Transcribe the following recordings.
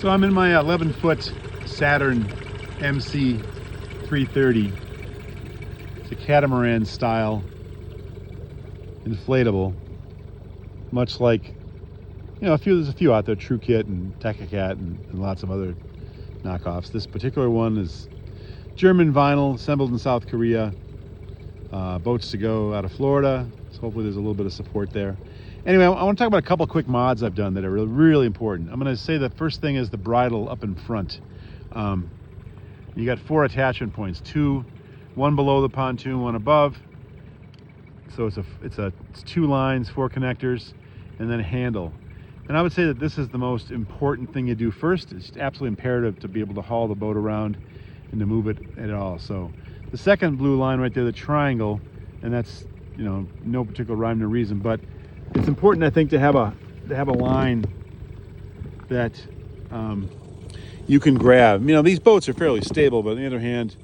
So I'm in my 11-foot Saturn MC330. It's a catamaran style inflatable, much like, you know, there's a few out there, True Kit and Techacat and lots of other knockoffs. This particular one is German vinyl, assembled in South Korea. Boats to go out of Florida, so hopefully there's a little bit of support there. Anyway, I want to talk about a couple of quick mods I've done that are really, really important. I'm going to say the first thing is the bridle up in front. You got 4 attachment points, one below the pontoon, one above. So it's 2 lines, 4 connectors, and then a handle. And I would say that this is the most important thing you do first. It's absolutely imperative to be able to haul the boat around and to move it at all. So the second blue line right there, the triangle, and that's, you know, no particular rhyme or reason, but it's important, I think, to have a line that you can grab. You know, these boats are fairly stable, but on the other hand,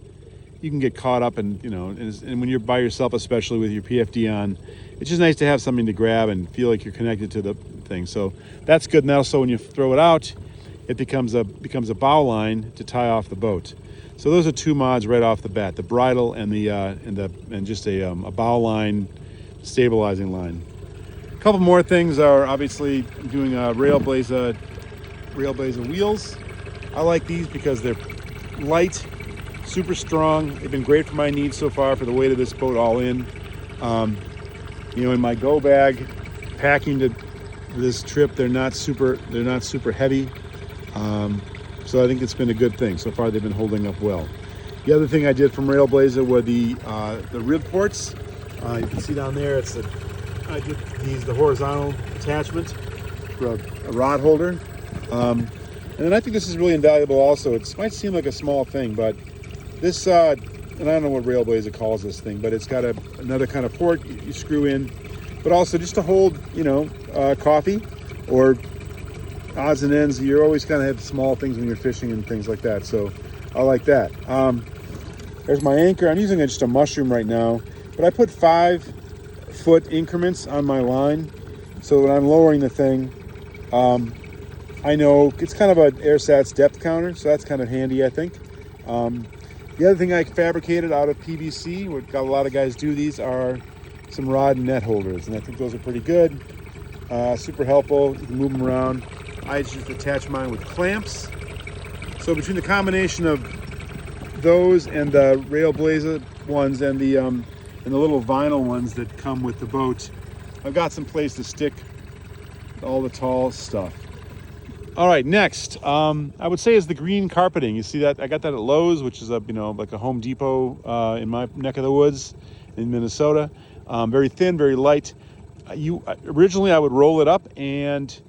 you can get caught up and, you know, and when you're by yourself, especially with your PFD on, it's just nice to have something to grab and feel like you're connected to the thing. So that's good. And also when you throw it out, it becomes a bow line to tie off the boat. So those are 2 mods right off the bat: the bridle and just a bow line, stabilizing line. A couple more things are obviously doing Railblazer wheels. I like these because they're light, super strong. They've been great for my needs so far for the weight of this boat all in. You know, in my go bag packing to this trip, they're not super heavy. So I think it's been a good thing. So far they've been holding up well. The other thing I did from Railblazer were the rib ports. You can see down there, I did the horizontal attachment for a rod holder. And then I think this is really invaluable also. It might seem like a small thing, but this, and I don't know what Railblazer calls this thing, but it's got another kind of port you screw in, but also just to hold, you know, coffee or odds and ends. You always kind of have small things when you're fishing and things like that. So I like that. There's my anchor. I'm using just a mushroom right now, but I put 5-foot increments on my line. So when I'm lowering the thing, I know it's kind of an AirSats depth counter. So that's kind of handy, I think. The other thing I fabricated out of PVC, what a lot of guys do these, are some rod and net holders. And I think those are pretty good. Super helpful. You can move them around. I just attach mine with clamps. So between the combination of those and the Railblazer ones and the little vinyl ones that come with the boat, I've got some place to stick all the tall stuff. All right, next, I would say is the green carpeting. You see that? I got that at Lowe's, which is like a Home Depot in my neck of the woods in Minnesota. Very thin, very light. Originally I would roll it up and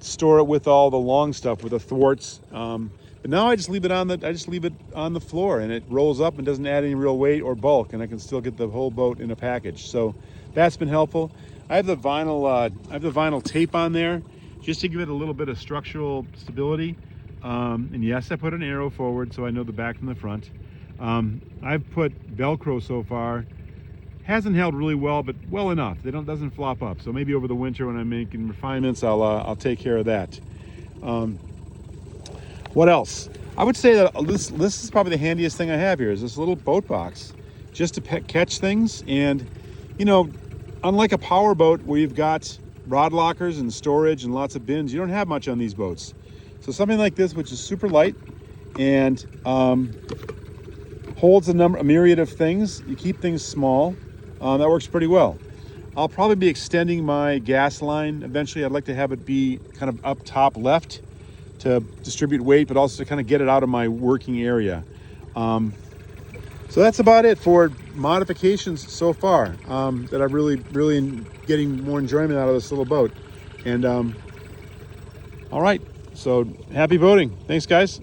store it with all the long stuff, with the thwarts. But now I just leave it on the floor, and it rolls up and doesn't add any real weight or bulk, and I can still get the whole boat in a package. So that's been helpful. I have the vinyl tape on there just to give it a little bit of structural stability. And yes, I put an arrow forward so I know the back from the front. I've put Velcro so far. Hasn't held really well, but well enough. Doesn't flop up. So maybe over the winter when I'm making refinements, I'll take care of that. What else? I would say that this is probably the handiest thing I have here, is this little boat box, just to catch things. And, you know, unlike a power boat where you've got rod lockers and storage and lots of bins, you don't have much on these boats. So something like this, which is super light and holds a myriad of things, you keep things small, that works pretty well. I'll probably be extending my gas line eventually. I'd like to have it be kind of up top left to distribute weight, but also to kind of get it out of my working area. So that's about it for modifications so far, that I'm really getting more enjoyment out of this little boat. And all right, so happy boating. Thanks, guys.